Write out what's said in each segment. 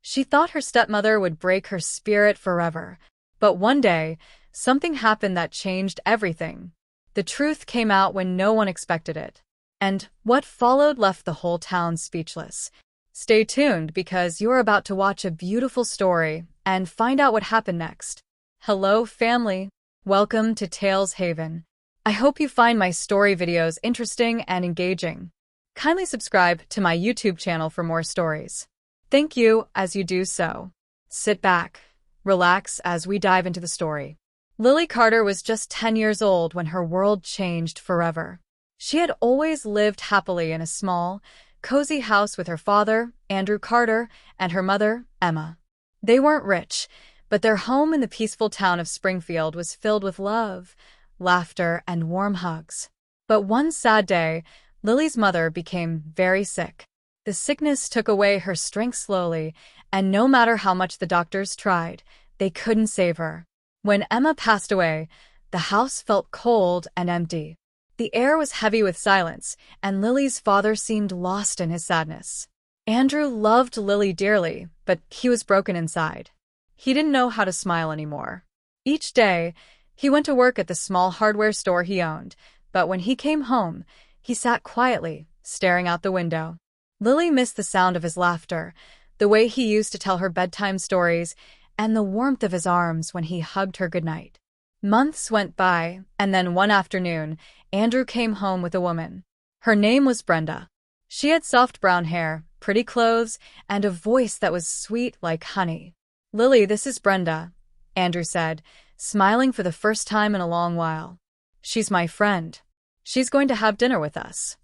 She thought her stepmother would break her spirit forever. But one day, something happened that changed everything. The truth came out when no one expected it. And what followed left the whole town speechless. Stay tuned because you're about to watch a beautiful story and find out what happened next. Hello, family. Welcome to Tales Haven. I hope you find my story videos interesting and engaging. Kindly subscribe to my YouTube channel for more stories. Thank you as you do so. Sit back, relax as we dive into the story. Lily Carter was just 10 years old when her world changed forever. She had always lived happily in a small, cozy house with her father, Andrew Carter, and her mother, Emma. They weren't rich, but their home in the peaceful town of Springfield was filled with love, laughter, and warm hugs. But one sad day, Lily's mother became very sick. The sickness took away her strength slowly, and no matter how much the doctors tried, they couldn't save her. When Emma passed away, the house felt cold and empty. The air was heavy with silence, and Lily's father seemed lost in his sadness. Andrew loved Lily dearly, but he was broken inside. He didn't know how to smile anymore. Each day, he went to work at the small hardware store he owned, but when he came home, he sat quietly, staring out the window. Lily missed the sound of his laughter, the way he used to tell her bedtime stories, and the warmth of his arms when he hugged her goodnight. Months went by, and then one afternoon, Andrew came home with a woman. Her name was Brenda. She had soft brown hair, pretty clothes, and a voice that was sweet like honey. "Lily, this is Brenda," Andrew said, smiling for the first time in a long while. "She's my friend. She's going to have dinner with us."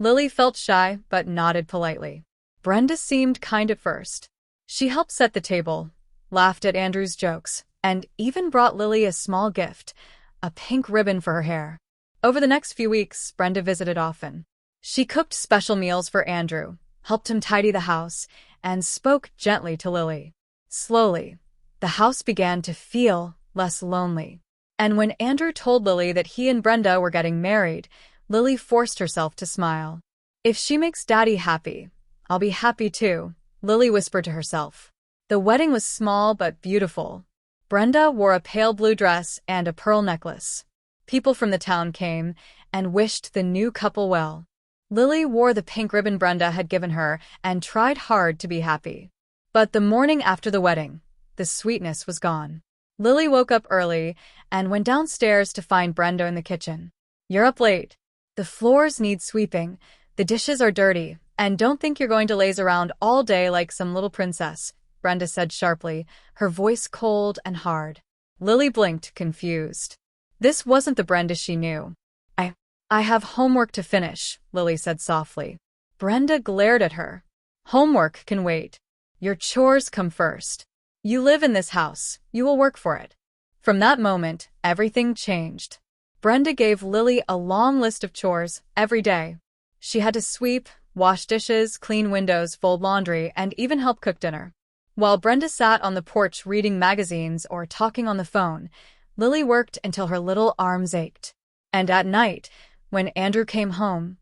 Lily felt shy, but nodded politely. Brenda seemed kind at first. She helped set the table, laughed at Andrew's jokes, and even brought Lily a small gift, a pink ribbon for her hair. Over the next few weeks, Brenda visited often. She cooked special meals for Andrew, helped him tidy the house, and spoke gently to Lily. Slowly, the house began to feel less lonely. And when Andrew told Lily that he and Brenda were getting married, Lily forced herself to smile. "If she makes Daddy happy, I'll be happy too," Lily whispered to herself. The wedding was small but beautiful. Brenda wore a pale blue dress and a pearl necklace. People from the town came and wished the new couple well. Lily wore the pink ribbon Brenda had given her and tried hard to be happy. But the morning after the wedding, the sweetness was gone. Lily woke up early and went downstairs to find Brenda in the kitchen. "You're up late. The floors need sweeping, the dishes are dirty, and don't think you're going to laze around all day like some little princess," Brenda said sharply, her voice cold and hard. Lily blinked, confused. This wasn't the Brenda she knew. I have homework to finish," Lily said softly. Brenda glared at her. "Homework can wait. Your chores come first. You live in this house, you will work for it." From that moment, everything changed. Brenda gave Lily a long list of chores every day. She had to sweep, wash dishes, clean windows, fold laundry, and even help cook dinner. While Brenda sat on the porch reading magazines or talking on the phone, Lily worked until her little arms ached. And at night, when Andrew came home,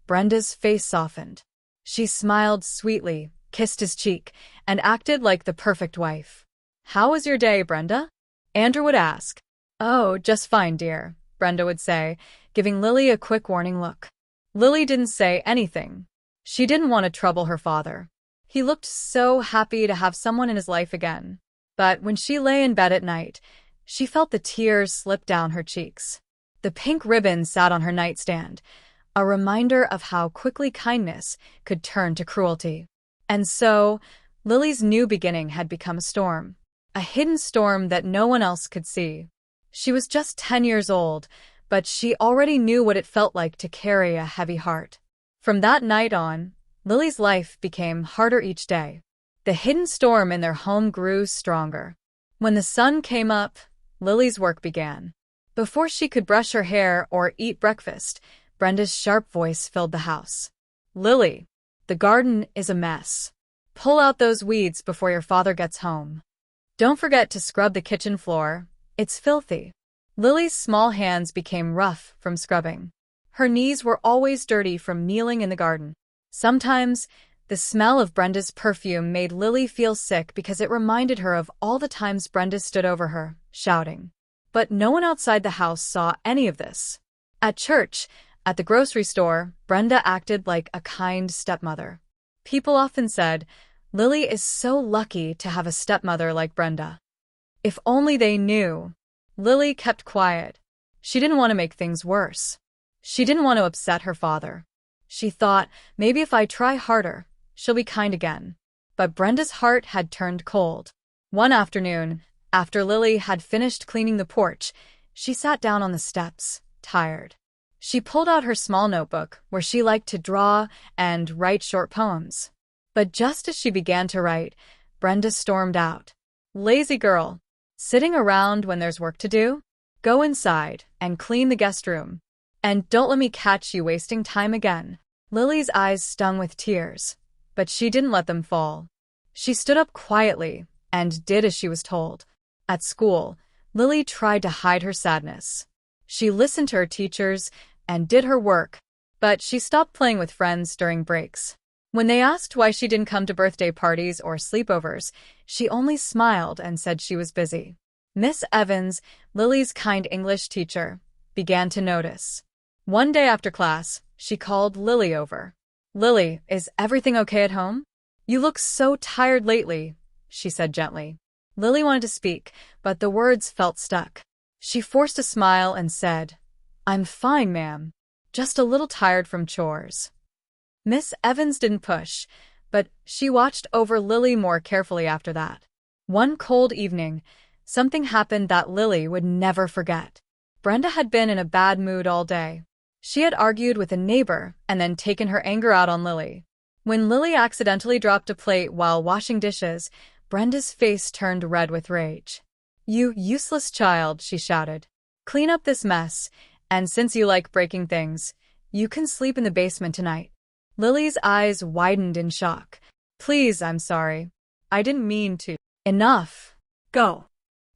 Brenda's face softened. She smiled sweetly, kissed his cheek, and acted like the perfect wife. "How was your day, Brenda?" Andrew would ask. "Oh, just fine, dear," Brenda would say, giving Lily a quick warning look. Lily didn't say anything. She didn't want to trouble her father. He looked so happy to have someone in his life again. But when she lay in bed at night, she felt the tears slip down her cheeks. The pink ribbon sat on her nightstand, a reminder of how quickly kindness could turn to cruelty. And so, Lily's new beginning had become a storm, a hidden storm that no one else could see. She was just 10 years old, but she already knew what it felt like to carry a heavy heart. From that night on, Lily's life became harder each day. The hidden storm in their home grew stronger. When the sun came up, Lily's work began. Before she could brush her hair or eat breakfast, Brenda's sharp voice filled the house. "Lily, the garden is a mess. Pull out those weeds before your father gets home. Don't forget to scrub the kitchen floor. It's filthy." Lily's small hands became rough from scrubbing. Her knees were always dirty from kneeling in the garden. Sometimes, The smell of Brenda's perfume made Lily feel sick because it reminded her of all the times Brenda stood over her, shouting. But no one outside the house saw any of this. At church, at the grocery store, Brenda acted like a kind stepmother. People often said, "Lily is so lucky to have a stepmother like Brenda." If only they knew. Lily kept quiet. She didn't want to make things worse. She didn't want to upset her father. She thought, maybe if I try harder, she'll be kind again. But Brenda's heart had turned cold. One afternoon, after Lily had finished cleaning the porch, she sat down on the steps, tired. She pulled out her small notebook where she liked to draw and write short poems. But just as she began to write, Brenda stormed out. "Lazy girl. Sitting around when there's work to do? Go inside and clean the guest room. And don't let me catch you wasting time again." Lily's eyes stung with tears, but she didn't let them fall. She stood up quietly and did as she was told. At school, Lily tried to hide her sadness. She listened to her teachers and did her work, but she stopped playing with friends during breaks. When they asked why she didn't come to birthday parties or sleepovers, she only smiled and said she was busy. Miss Evans, Lily's kind English teacher, began to notice. One day after class, she called Lily over. "Lily, is everything okay at home? You look so tired lately," she said gently. Lily wanted to speak, but the words felt stuck. She forced a smile and said, "I'm fine, ma'am. Just a little tired from chores." Miss Evans didn't push, but she watched over Lily more carefully after that. One cold evening, something happened that Lily would never forget. Brenda had been in a bad mood all day. She had argued with a neighbor and then taken her anger out on Lily. When Lily accidentally dropped a plate while washing dishes, Brenda's face turned red with rage. "You useless child," she shouted. "Clean up this mess, and since you like breaking things, you can sleep in the basement tonight." Lily's eyes widened in shock. "Please, I'm sorry. I didn't mean to." "Enough. Go,"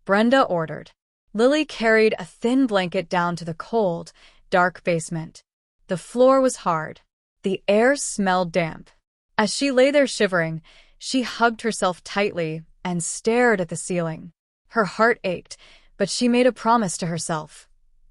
Brenda ordered. Lily carried a thin blanket down to the cold, dark basement. The floor was hard. The air smelled damp. As she lay there shivering, she hugged herself tightly and stared at the ceiling. Her heart ached, but she made a promise to herself.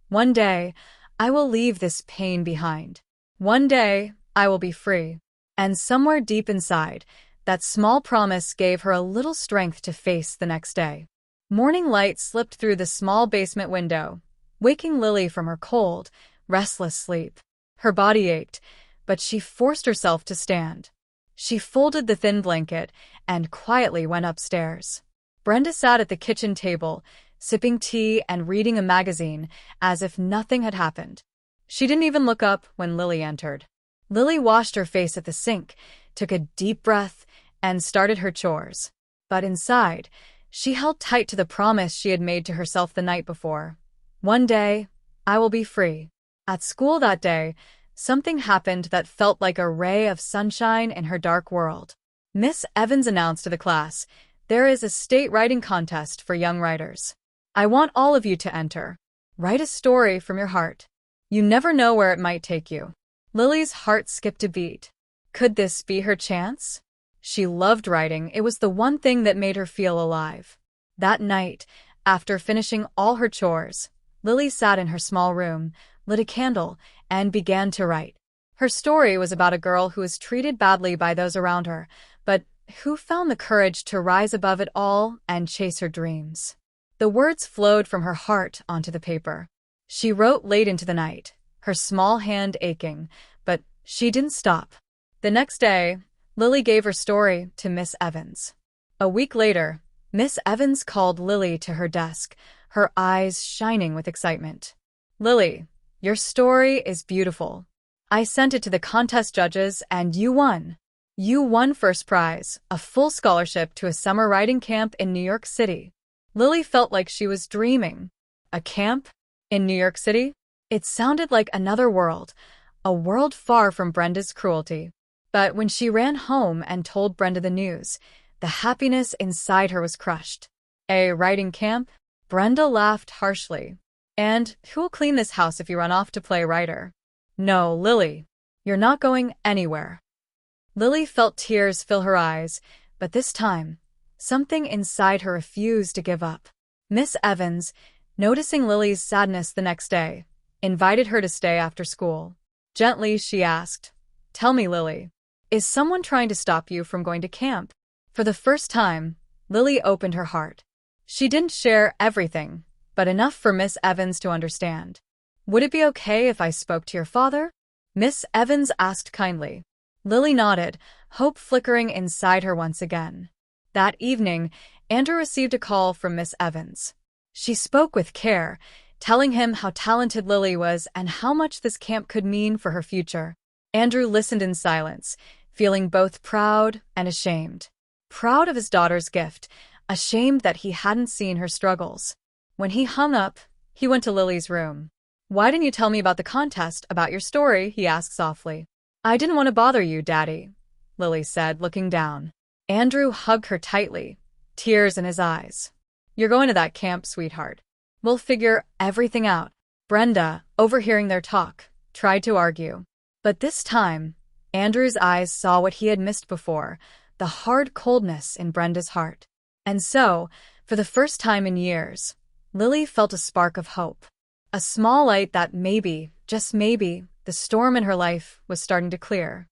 "One day, I will leave this pain behind. One day, I will be free." And somewhere deep inside, that small promise gave her a little strength to face the next day. Morning light slipped through the small basement window, waking Lily from her cold, restless sleep. Her body ached, but she forced herself to stand. She folded the thin blanket and quietly went upstairs. Brenda sat at the kitchen table, sipping tea and reading a magazine as if nothing had happened. She didn't even look up when Lily entered. Lily washed her face at the sink, took a deep breath, and started her chores. But inside, she held tight to the promise she had made to herself the night before. "One day, I will be free." At school that day, something happened that felt like a ray of sunshine in her dark world. Miss Evans announced to the class, "There is a state writing contest for young writers. I want all of you to enter. Write a story from your heart. You never know where it might take you." Lily's heart skipped a beat. Could this be her chance? She loved writing. It was the one thing that made her feel alive. That night, after finishing all her chores, Lily sat in her small room, lit a candle, and began to write. Her story was about a girl who was treated badly by those around her, but who found the courage to rise above it all and chase her dreams. The words flowed from her heart onto the paper. She wrote late into the night, her small hand aching, but she didn't stop. The next day, Lily gave her story to Miss Evans. A week later, Miss Evans called Lily to her desk, her eyes shining with excitement. "Lily, your story is beautiful. I sent it to the contest judges and you won. You won first prize, a full scholarship to a summer writing camp in New York City." Lily felt like she was dreaming. A camp? In New York City? It sounded like another world, a world far from Brenda's cruelty. But when she ran home and told Brenda the news, the happiness inside her was crushed. "A writing camp?" Brenda laughed harshly. "And who'll clean this house if you run off to play writer?" "No, Lily. You're not going anywhere." Lily felt tears fill her eyes, but this time, something inside her refused to give up. Miss Evans, noticing Lily's sadness the next day, invited her to stay after school. Gently, she asked, "Tell me, Lily, is someone trying to stop you from going to camp?" For the first time, Lily opened her heart. She didn't share everything, but enough for Miss Evans to understand. "Would it be okay if I spoke to your father?" Miss Evans asked kindly. Lily nodded, hope flickering inside her once again. That evening, Andrew received a call from Miss Evans. She spoke with care, telling him how talented Lily was and how much this camp could mean for her future. Andrew listened in silence, feeling both proud and ashamed. Proud of his daughter's gift, ashamed that he hadn't seen her struggles. When he hung up, he went to Lily's room. "Why didn't you tell me about the contest, about your story?" he asked softly. "I didn't want to bother you, Daddy," Lily said, looking down. Andrew hugged her tightly, tears in his eyes. "You're going to that camp, sweetheart. We'll figure everything out." Brenda, overhearing their talk, tried to argue. But this time, Andrew's eyes saw what he had missed before, the hard coldness in Brenda's heart. And so, for the first time in years, Lily felt a spark of hope. A small light that maybe, just maybe, the storm in her life was starting to clear.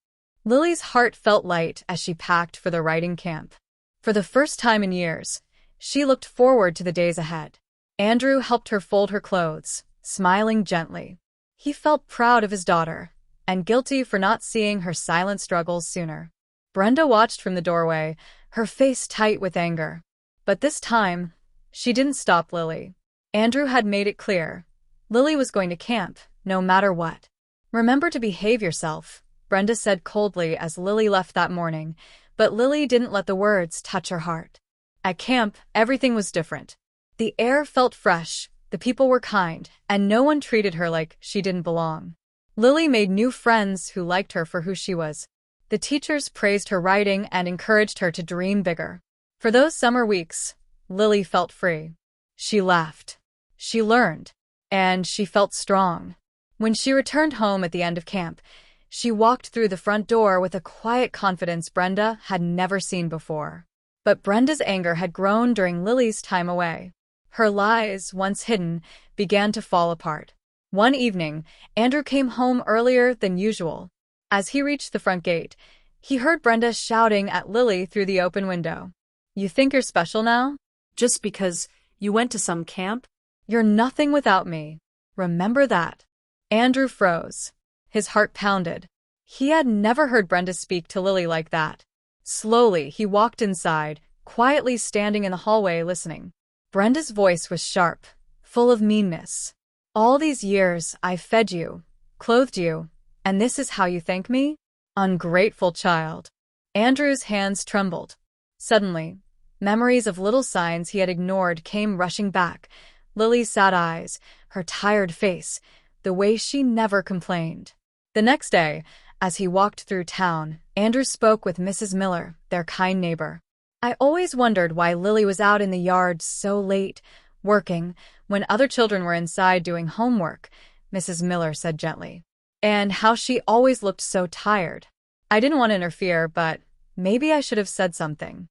Lily's heart felt light as she packed for the writing camp. For the first time in years, she looked forward to the days ahead. Andrew helped her fold her clothes, smiling gently. He felt proud of his daughter, and guilty for not seeing her silent struggles sooner. Brenda watched from the doorway, her face tight with anger. But this time, she didn't stop Lily. Andrew had made it clear. Lily was going to camp, no matter what. "Remember to behave yourself," Brenda said coldly as Lily left that morning, but Lily didn't let the words touch her heart. At camp, everything was different. The air felt fresh, the people were kind, and no one treated her like she didn't belong. Lily made new friends who liked her for who she was. The teachers praised her writing and encouraged her to dream bigger. For those summer weeks, Lily felt free. She laughed. She learned. And she felt strong. When she returned home at the end of camp, she walked through the front door with a quiet confidence Brenda had never seen before. But Brenda's anger had grown during Lily's time away. Her lies, once hidden, began to fall apart. One evening, Andrew came home earlier than usual. As he reached the front gate, he heard Brenda shouting at Lily through the open window. "You think you're special now? Just because you went to some camp? You're nothing without me. Remember that." Andrew froze. His heart pounded. He had never heard Brenda speak to Lily like that. Slowly, he walked inside, quietly standing in the hallway listening. Brenda's voice was sharp, full of meanness. "All these years, I've fed you, clothed you, and this is how you thank me? Ungrateful child." Andrew's hands trembled. Suddenly, memories of little signs he had ignored came rushing back. Lily's sad eyes, her tired face, the way she never complained. The next day, as he walked through town, Andrew spoke with Mrs. Miller, their kind neighbor. "I always wondered why Lily was out in the yard so late, working, when other children were inside doing homework," Mrs. Miller said gently. "And how she always looked so tired. I didn't want to interfere, but maybe I should have said something."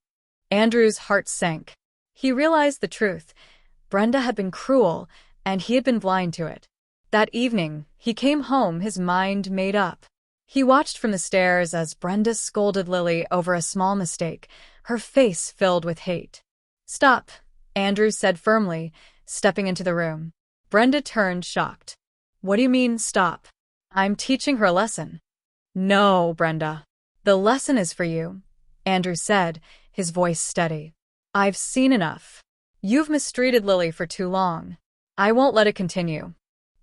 Andrew's heart sank. He realized the truth. Brenda had been cruel, and he had been blind to it. That evening, he came home, his mind made up. He watched from the stairs as Brenda scolded Lily over a small mistake, her face filled with hate. "Stop," Andrew said firmly, stepping into the room. Brenda turned, shocked. "What do you mean, stop? I'm teaching her a lesson." "No, Brenda. The lesson is for you," Andrew said, his voice steady. "I've seen enough. You've mistreated Lily for too long. I won't let it continue."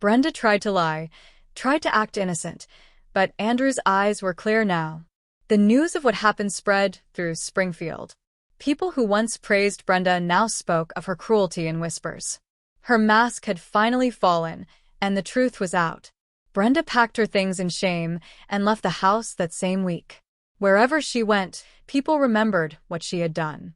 Brenda tried to lie, tried to act innocent, but Andrew's eyes were clear now. The news of what happened spread through Springfield. People who once praised Brenda now spoke of her cruelty in whispers. Her mask had finally fallen, and the truth was out. Brenda packed her things in shame and left the house that same week. Wherever she went, people remembered what she had done.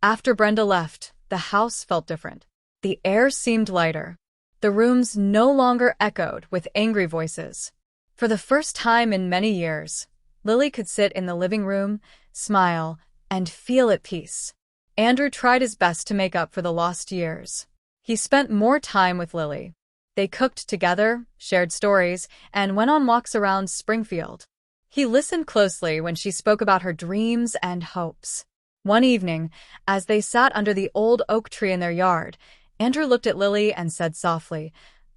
After Brenda left, the house felt different. The air seemed lighter. The rooms no longer echoed with angry voices. For the first time in many years, Lily could sit in the living room, smile, and feel at peace. Andrew tried his best to make up for the lost years. He spent more time with Lily. They cooked together, shared stories, and went on walks around Springfield. He listened closely when she spoke about her dreams and hopes. One evening, as they sat under the old oak tree in their yard, Andrew looked at Lily and said softly,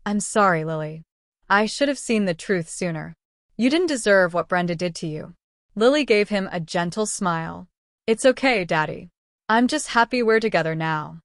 "I'm sorry, Lily. I should have seen the truth sooner. You didn't deserve what Brenda did to you." Lily gave him a gentle smile. "It's okay, Daddy. I'm just happy we're together now."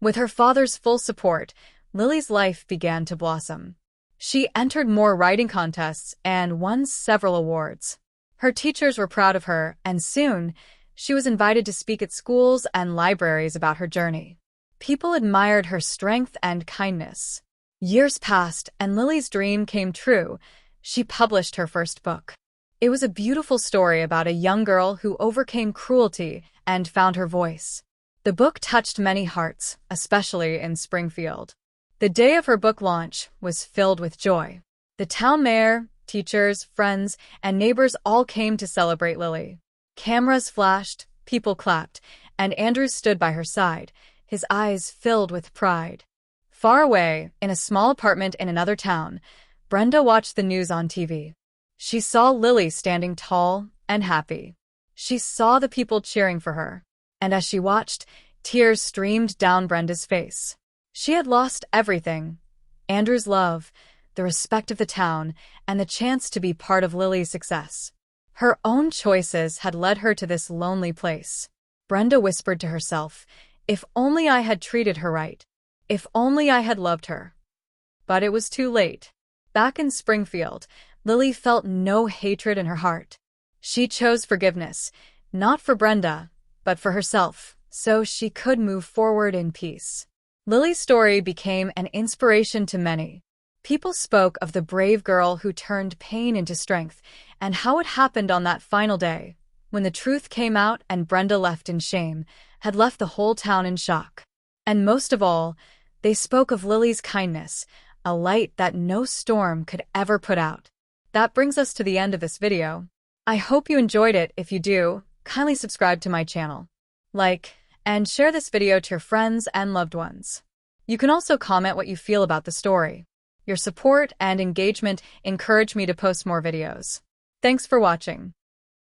With her father's full support, Lily's life began to blossom. She entered more writing contests and won several awards. Her teachers were proud of her, and soon, she was invited to speak at schools and libraries about her journey. People admired her strength and kindness. Years passed, and Lily's dream came true. She published her first book. It was a beautiful story about a young girl who overcame cruelty and found her voice. The book touched many hearts, especially in Springfield. The day of her book launch was filled with joy. The town mayor, teachers, friends, and neighbors all came to celebrate Lily. Cameras flashed, people clapped, and Andrew stood by her side, his eyes filled with pride. Far away, in a small apartment in another town, Brenda watched the news on TV. She saw Lily standing tall and happy. She saw the people cheering for her, and as she watched, tears streamed down Brenda's face. She had lost everything: Andrew's love, the respect of the town, and the chance to be part of Lily's success. Her own choices had led her to this lonely place. Brenda whispered to herself, "If only I had treated her right. If only I had loved her." But it was too late. Back in Springfield, Lily felt no hatred in her heart. She chose forgiveness, not for Brenda, but for herself, so she could move forward in peace. Lily's story became an inspiration to many. People spoke of the brave girl who turned pain into strength, and how it happened on that final day, when the truth came out and Brenda, left in shame, had left the whole town in shock. And most of all, they spoke of Lily's kindness, a light that no storm could ever put out. That brings us to the end of this video. I hope you enjoyed it. If you do, kindly subscribe to my channel, like, and share this video to your friends and loved ones. You can also comment what you feel about the story. Your support and engagement encourage me to post more videos. Thanks for watching.